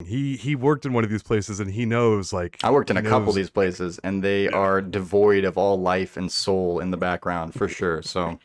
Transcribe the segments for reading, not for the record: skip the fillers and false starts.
He worked in one of these places, and he knows, like, I worked in he a couple of knows. these places, and they Yeah. are devoid of all life and soul in the background for sure. So,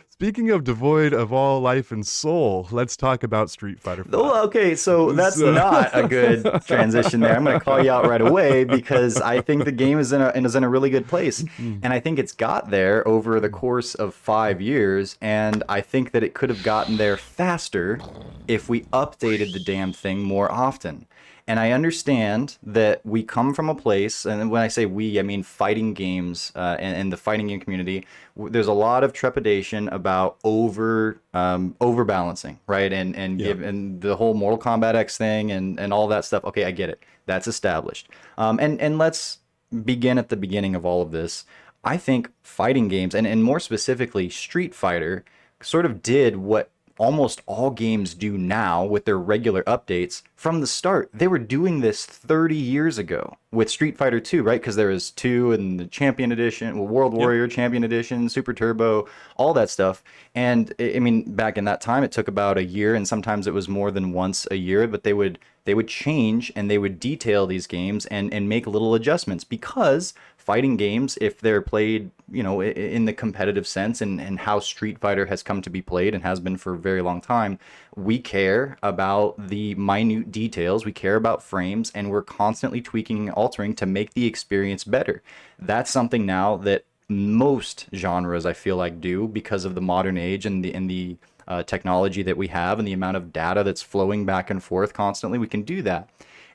Speaking of devoid of all life and soul, let's talk about Street Fighter oh, Five. okay, so that's So, not a good transition there. I'm going to call you out right away because I think the game is in a really good place, and I think it's got there over the course of 5 years, and I think that it could have gotten there faster if we updated the damn thing more often. And I understand that we come from a place, and when I say we, I mean fighting games and the fighting game community. There's a lot of trepidation about overbalancing, right? And yeah, give and the whole Mortal Kombat X thing and all that stuff. Okay, I get it. That's established. And let's begin at the beginning of all of this. I think fighting games, and more specifically Street Fighter, sort of did what almost all games do now with their regular updates from the start. They were doing this 30 years ago with Street Fighter 2, right? Because there was 2 and the Champion Edition, well, World yep, Warrior Champion Edition, Super Turbo, all that stuff. And I mean, back in that time, it took about a year, and sometimes it was more than once a year, but they would change and they would detail these games and make little adjustments because fighting games, if they're played, in the competitive sense and how Street Fighter has come to be played and has been for a very long time, we care about the minute details, we care about frames, and we're constantly tweaking and altering to make the experience better. That's something now that most genres I feel like do because of the modern age and the technology that we have and the amount of data that's flowing back and forth constantly. We can do that,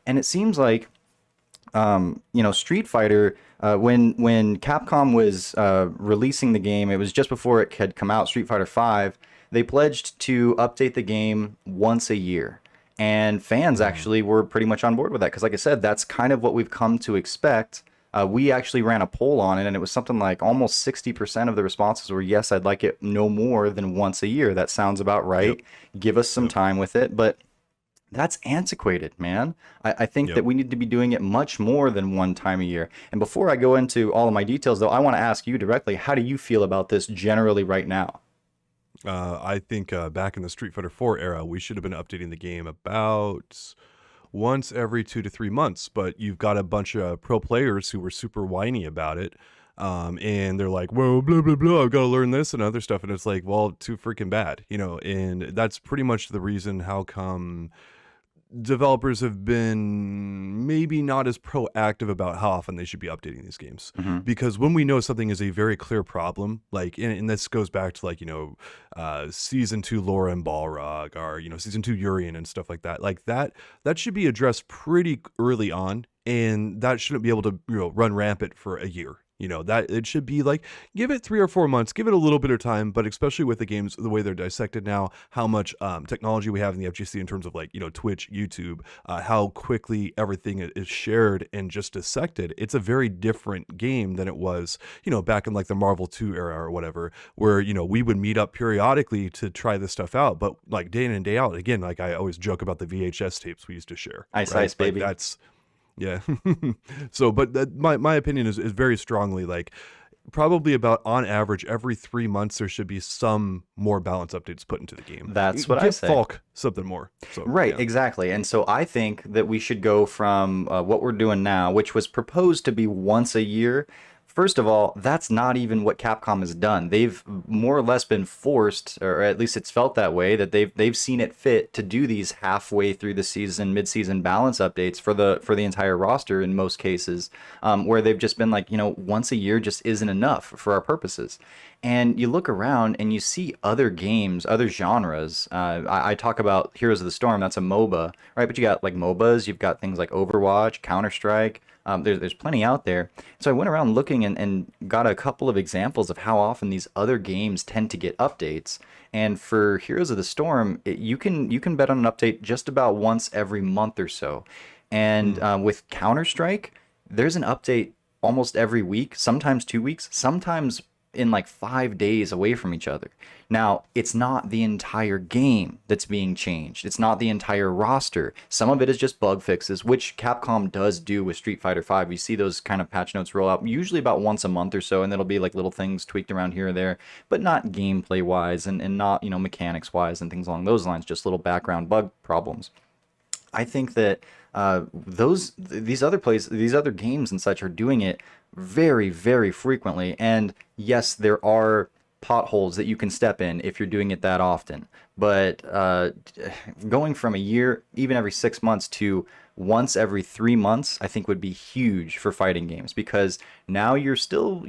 and it seems like Street Fighter, when Capcom was releasing the game, it was just before it had come out, Street Fighter V, they pledged to update the game once a year. And fans actually were pretty much on board with that because, like I said, that's kind of what we've come to expect. We actually ran a poll on it, and it was something like almost 60% of the responses were, yes, I'd like it no more than once a year. That sounds about yep, right. Give us some yep, time with it. But that's antiquated, man. I think that yep. we need to be doing it much more than one time a year. And before I go into all of my details, though, I want to ask you directly, how do you feel about this generally right now? I think back in the Street Fighter 4 era, we should have been updating the game about once every 2 to 3 months. But you've got a bunch of pro players who were super whiny about it. And they're like, whoa, blah, blah, blah, I've got to learn this and other stuff. And it's like, well, too freaking bad, and that's pretty much the reason how come developers have been maybe not as proactive about how often they should be updating these games, Hmm. because when we know something is a very clear problem, like, and this goes back to, like, season 2 Laura and Balrog, or season 2 Urian and stuff like that, that should be addressed pretty early on, and that shouldn't be able to run rampant for a year. That it should be like, give it 3 or 4 months, give it a little bit of time, but especially with the games the way they're dissected now, how much technology we have in the FGC in terms of, like, Twitch, YouTube, how quickly everything is shared and just dissected. It's a very different game than it was, back in, like, the Marvel 2 era or whatever, where we would meet up periodically to try this stuff out, but, like, day in and day out, again, like, I always joke about the VHS tapes we used to share, Ice right? Ice Like, Baby. that's yeah. So, but my opinion is very strongly, like, probably about on average every 3 months there should be some more balance updates put into the game. That's what I Give say. Falk something more. So Right, yeah. exactly. And so I think that we should go from what we're doing now, which was proposed to be once a year. First of all, that's not even what Capcom has done. They've more or less been forced, or at least it's felt that way, that they've seen it fit to do these halfway through the season, mid-season balance updates for the entire roster in most cases, where they've just been like, once a year just isn't enough for our purposes. And you look around and you see other games, other genres. I talk about Heroes of the Storm, that's a MOBA, right? But you got like MOBAs, you've got things like Overwatch, Counter-Strike. There's plenty out there. So I went around looking and got a couple of examples of how often these other games tend to get updates. And for Heroes of the Storm, you can bet on an update just about once every month or so. And Mm. with Counter-Strike, there's an update almost every week, sometimes 2 weeks, sometimes in like 5 days away from each other. Now, it's not the entire game that's being changed. It's not the entire roster. Some of it is just bug fixes, which Capcom does do with Street Fighter V. You see those kind of patch notes roll out usually about once a month or so, and it'll be like little things tweaked around here or there, but not gameplay wise and not, mechanics wise and things along those lines, just little background bug problems. I think that these other games and such are doing it very, very frequently. And yes, there are potholes that you can step in if you're doing it that often. But going from a year, even every 6 months, to once every 3 months, I think would be huge for fighting games, because now you're still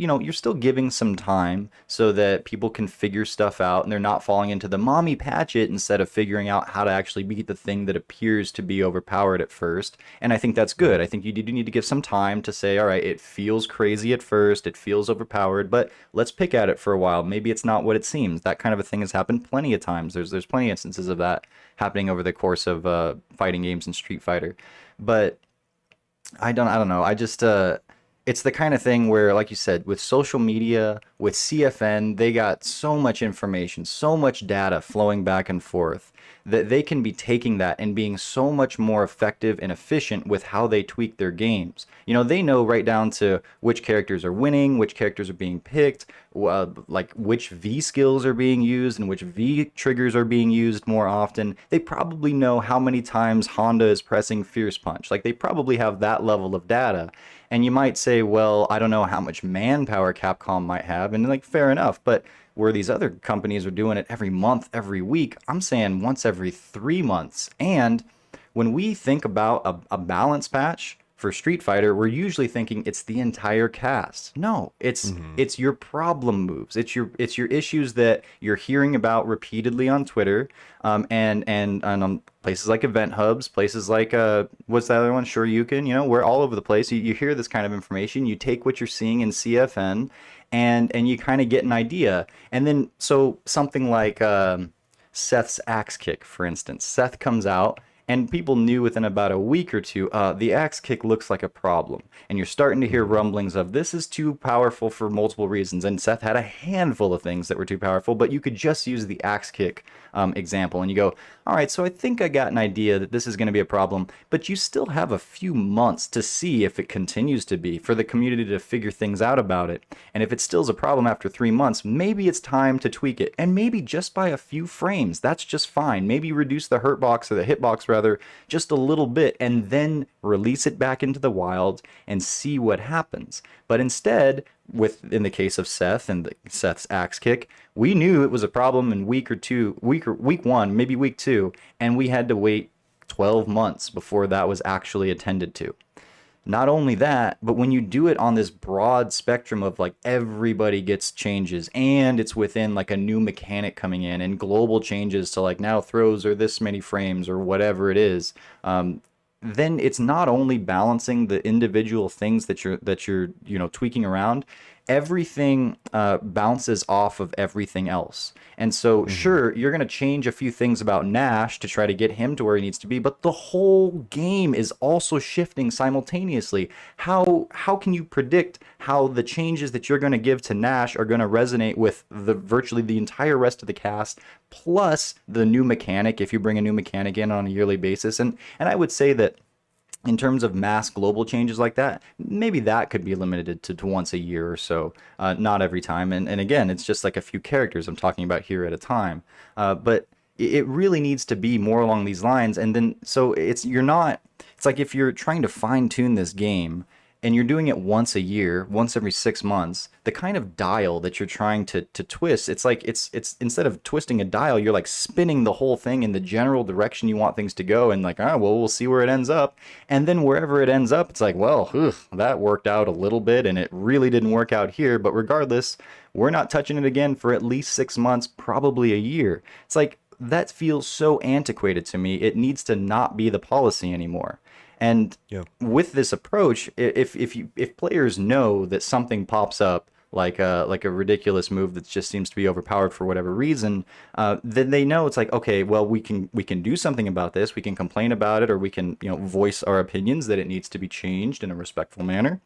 giving some time so that people can figure stuff out and they're not falling into the mommy patch it instead of figuring out how to actually beat the thing that appears to be overpowered at first. And I think that's good. I think you do need to give some time to say, all right, it feels crazy at first, it feels overpowered, but let's pick at it for a while. Maybe it's not what it seems. That kind of a thing has happened plenty of times. There's plenty of instances of that happening over the course of fighting games and Street Fighter. But I don't know. I just it's the kind of thing where, like you said, with social media, with CFN, they got so much information, so much data flowing back and forth, that they can be taking that and being so much more effective and efficient with how they tweak their games. They know right down to which characters are winning, which characters are being picked, like which V skills are being used and which V triggers are being used more often. They probably know how many times Honda is pressing Fierce Punch. Like, they probably have that level of data. And you might say, well, I don't know how much manpower Capcom might have, and like, fair enough, but where these other companies are doing it every month, every week, I'm saying once every 3 months. And when we think about a balance patch for Street Fighter, we're usually thinking it's the entire cast. No, Hmm. it's your problem moves. It's your issues that you're hearing about repeatedly on Twitter, and on places like event hubs, places like what's the other one? Sure, you can. We're all over the place. You hear this kind of information. You take what you're seeing in CFN, and you kind of get an idea. And then so something like Seth's axe kick, for instance. Seth comes out, and people knew within about a week or two, the axe kick looks like a problem. And you're starting to hear Hmm. rumblings of this is too powerful for multiple reasons. And Seth had a handful of things that were too powerful, but you could just use the axe kick example. And you go, all right, so I think I got an idea that this is going to be a problem, but you still have a few months to see if it continues to be, for the community to figure things out about it. And if it still is a problem after 3 months, maybe it's time to tweak it. And maybe just by a few frames, that's just fine. Maybe reduce the hurt box, or the hitbox rather, just a little bit, and then release it back into the wild and see what happens. But instead, in the case of Seth and Seth's axe kick, we knew it was a problem in week one, maybe week two, and we had to wait 12 months before that was actually attended to. Not only that, but when you do it on this broad spectrum of like everybody gets changes, and it's within like a new mechanic coming in and global changes to like now throws are this many frames or whatever it is, then it's not only balancing the individual things that you're tweaking around. Everything bounces off of everything else. And so, Hmm. sure, you're going to change a few things about Nash to try to get him to where he needs to be, but the whole game is also shifting simultaneously. How can you predict how the changes that you're going to give to Nash are going to resonate with the virtually the entire rest of the cast, plus the new mechanic, if you bring a new mechanic in on a yearly basis? And I would say that in terms of mass global changes like that, maybe that could be limited to once a year or so, not every time. And again, it's just like a few characters I'm talking about here at a time. But it really needs to be more along these lines. And then, so it's like if you're trying to fine tune this game and you're doing it once a year, once every 6 months, the kind of dial that you're trying to twist, it's like it's instead of twisting a dial, you're like spinning the whole thing in the general direction you want things to go, and like, well, we'll see where it ends up. And then wherever it ends up, it's like, well, that worked out a little bit, and it really didn't work out here. But regardless, we're not touching it again for at least 6 months, probably a year. It's like that feels so antiquated to me. It needs to not be the policy anymore. And Yeah. with this approach, if players know that something pops up like a ridiculous move that just seems to be overpowered for whatever reason, then they know it's like, okay, well, we can do something about this. We can complain about it, or we can voice our opinions that it needs to be changed in a respectful manner,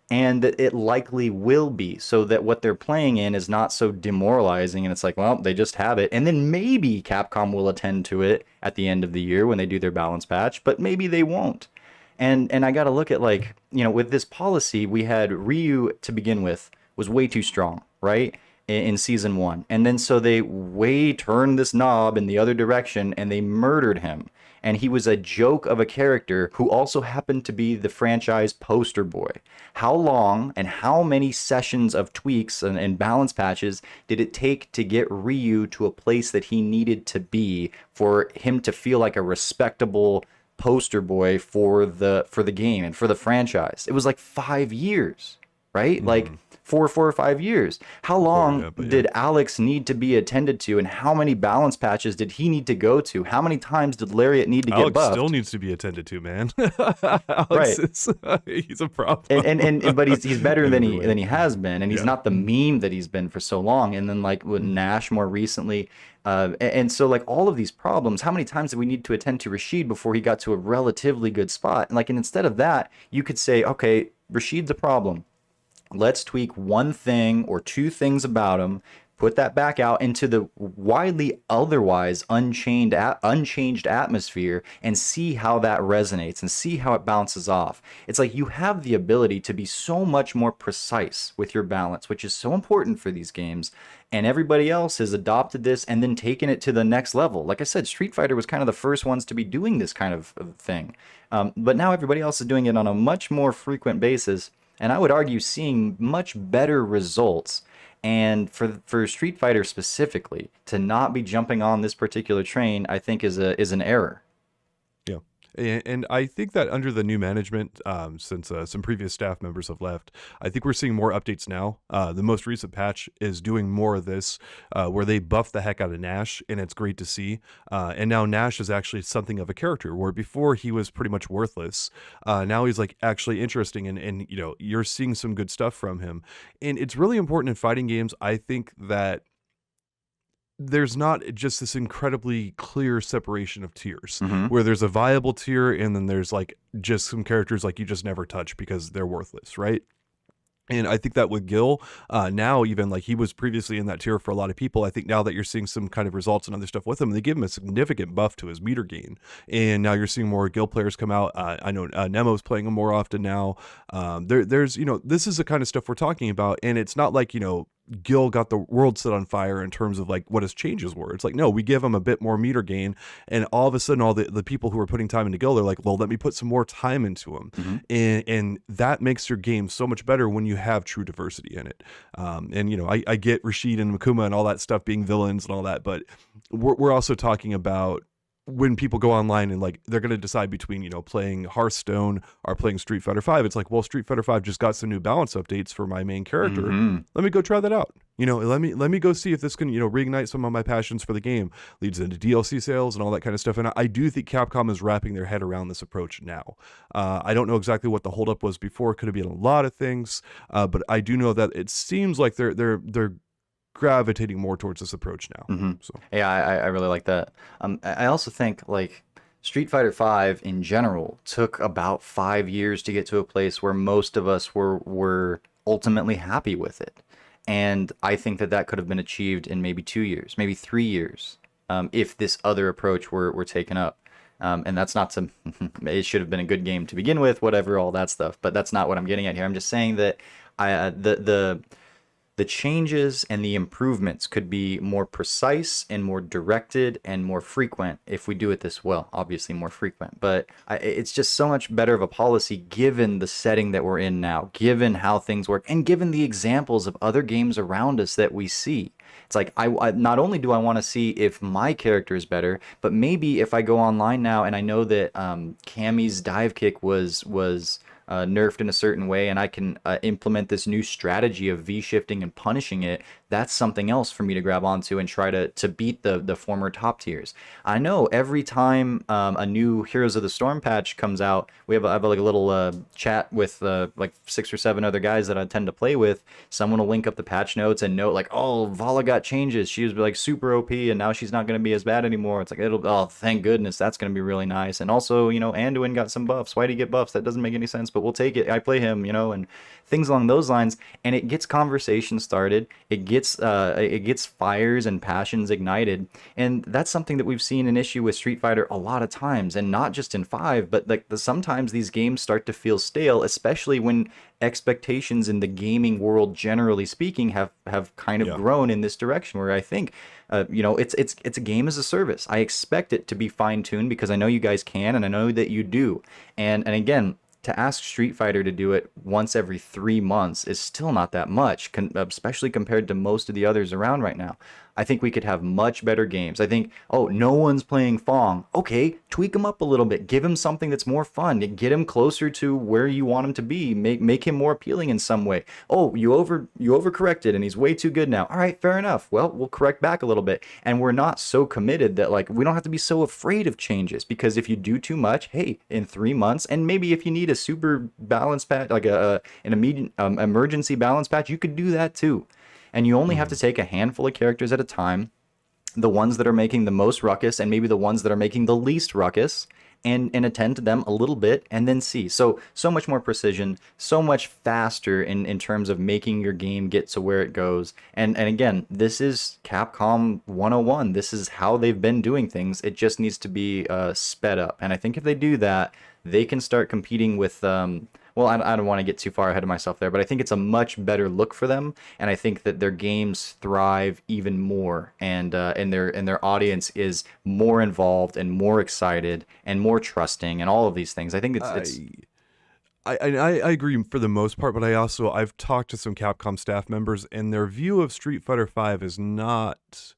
and that it likely will be, so that what they're playing in is not so demoralizing. And it's like, well, they just have it, and then maybe Capcom will attend to it at the end of the year when they do their balance patch, but maybe they won't. And I got to look at, like, with this policy, we had Ryu to begin with was way too strong, right? In season one. And then so they way turned this knob in the other direction and they murdered him. and he was a joke of a character who also happened to be the franchise poster boy. How long and how many sessions of tweaks and balance patches did it take to get Ryu to a place that he needed to be for him to feel like a respectable poster boy for the game and for the franchise? It was like 5 years, right? Like Mhm. 4 or 5 years. How Before, long yeah, but yeah. did Alex need to be attended to, and how many balance patches did he need to go to? How many times did Lariat need to get Alex still buffed? needs to be attended to, man. Alex Right. is he's a problem And but he's better in than every he way. has been, and he's Yeah. not the meme that he's been for so long. And then like with Nash more recently, and so like all of these problems, how many times did we need to attend to Rashid before he got to a relatively good spot? And instead of that, you could say, okay, Rashid's a problem. Let's tweak one thing or two things about him, put that back out into the widely otherwise unchanged atmosphere, and see how that resonates and see how it bounces off. It's like you have the ability to be so much more precise with your balance, which is so important for these games. And everybody else has adopted this and then taken it to the next level. Like I said, Street Fighter was kind of the first ones to be doing this kind of thing. But now everybody else is doing it on a much more frequent basis, and I would argue seeing much better results. And for Street Fighter specifically, to not be jumping on this particular train, I think is an error. Yeah. And I think that under the new management, since some previous staff members have left, I think we're seeing more updates now. The most recent patch is doing more of this, where they buff the heck out of Nash, and it's great to see. And now Nash is actually something of a character, where before he was pretty much worthless. Now he's like actually interesting, and you know, you're seeing some good stuff from him. And it's really important in fighting games, I think, that there's not just this incredibly clear separation of tiers Hmm. where there's a viable tier and then there's like just some characters like you just never touch because they're worthless, right? And I think that with Gil, now even like he was previously in that tier for a lot of people. I think now that you're seeing some kind of results and other stuff with him, they give him a significant buff to his meter gain. And now you're seeing more Gil players come out. I know Nemo's playing him more often now. There's, you know, this is the kind of stuff we're talking about. And it's not like, you know, Gil got the world set on fire in terms of like what his changes were. It's like, no, we give him a bit more meter gain. And all of a sudden, all the people who are putting time into Gil, they're like, well, let me put some more time into him. Hmm. And that makes your game so much better when you have true diversity in it. And, you know, I get Rashid and Makuma and all that stuff being villains and all that, but we're also talking about when people go online and like they're going to decide between, you know, playing Hearthstone or playing Street Fighter 5. It's like, well, Street Fighter 5 just got some new balance updates for my main character. Hmm. Let me go try that out. You know, let me go see if this can, you know, reignite some of my passions for the game, leads into DLC sales and all that kind of stuff. And I do think Capcom is wrapping their head around this approach now. I don't know exactly what the holdup was before. It could have been a lot of things, but I do know that it seems like they're gravitating more towards this approach now. Hmm. So Yeah, I really like that. I also think like Street Fighter V in general took about 5 years to get to a place where most of us were ultimately happy with it. And I think that that could have been achieved in maybe 2 years, maybe 3 years, if this other approach were taken up. And that's not to, it should have been a good game to begin with, whatever, all that stuff. But that's not what I'm getting at here. I'm just saying that the changes and the improvements could be more precise and more directed and more frequent if we do it this well. Obviously more frequent, but it's just so much better of a policy given the setting that we're in now, given how things work, and given the examples of other games around us that we see. It's like I not only do I want to see if my character is better, but maybe if I go online now and I know that Cammy's dive kick was nerfed in a certain way, and I can implement this new strategy of V-shifting and punishing it, that's something else for me to grab onto and try to beat the former top tiers. I know every time a new Heroes of the Storm patch comes out, I have like a little chat with like 6 or 7 other guys that I tend to play with. Someone will link up the patch notes and note like, oh, Vala got changes. She was like super OP, and now she's not going to be as bad anymore. It's like, oh, thank goodness, that's going to be really nice. And also, you know, Anduin got some buffs. Why did he get buffs? That doesn't make any sense, but but we'll take it. I play him, and things along those lines. And it gets conversation started. It gets fires and passions ignited, and that's something that we've seen an issue with Street Fighter a lot of times, and not just in 5, but like sometimes these games start to feel stale, especially when expectations in the gaming world, generally speaking, have kind of Yeah. grown in this direction. Where I think, it's a game as a service. I expect it to be fine tuned because I know you guys can, and I know that you do. And again, to ask Street Fighter to do it once every 3 months is still not that much, especially compared to most of the others around right now. I think we could have much better games. I think, oh, no one's playing Fong. Okay, tweak him up a little bit. Give him something that's more fun. Get him closer to where you want him to be. Make him more appealing in some way. Oh, you overcorrected and he's way too good now. All right, fair enough. Well, we'll correct back a little bit. And we're not so committed that like we don't have to be so afraid of changes, because if you do too much, hey, in 3 months, and maybe if you need a super balance patch, like an immediate emergency balance patch, you could do that too. And you only have to Mhm. take a handful of characters at a time, the ones that are making the most ruckus and maybe the ones that are making the least ruckus, and attend to them a little bit and then see. So much more precision, so much faster in terms of making your game get to where it goes. And again, this is Capcom 101. This is how they've been doing things. It just needs to be sped up. And I think if they do that, they can start competing with well, I don't want to get too far ahead of myself there, but I think it's a much better look for them, and I think that their games thrive even more, and their audience is more involved and more excited and more trusting and all of these things. I think it's I I agree for the most part, but I've talked to some Capcom staff members, and their view of Street Fighter V is not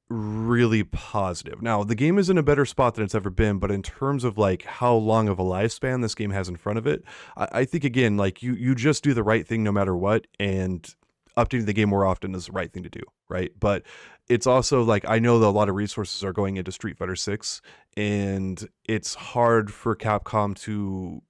really positive. Now, the game is in a better spot than it's ever been, but in terms of like how long of a lifespan this game has in front of it, I think again, like you just do the right thing no matter what, and updating the game more often is the right thing to do, right? But it's also like I know that a lot of resources are going into Street Fighter 6, and it's hard for Capcom to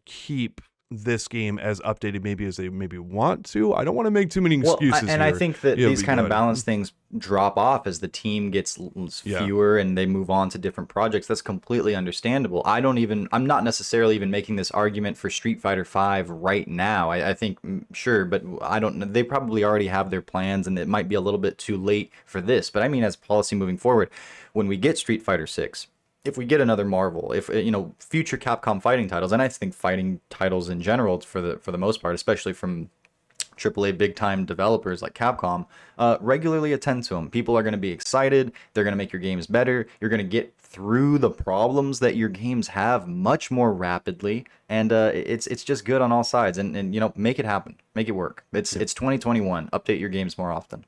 keep this game as updated maybe as they maybe want to. I don't want to make too many Well, excuses and I here. think that Yeah, these but kind go of ahead. balance things drop off as the team gets Yeah. fewer and they move on to different projects. That's completely understandable. I'm not necessarily even making this argument for Street Fighter V right now. I think, sure, but I don't know. They probably already have their plans and it might be a little bit too late for this. But I mean, as policy moving forward, when we get Street Fighter 6, if we get another Marvel, if future Capcom fighting titles, and I think fighting titles in general for the most part, especially from AAA big time developers like Capcom, regularly attend to them. People are going to be excited. They're going to make your games better. You're going to get through the problems that your games have much more rapidly, and it's just good on all sides. And make it happen, make it work. It's 2021. Update your games more often.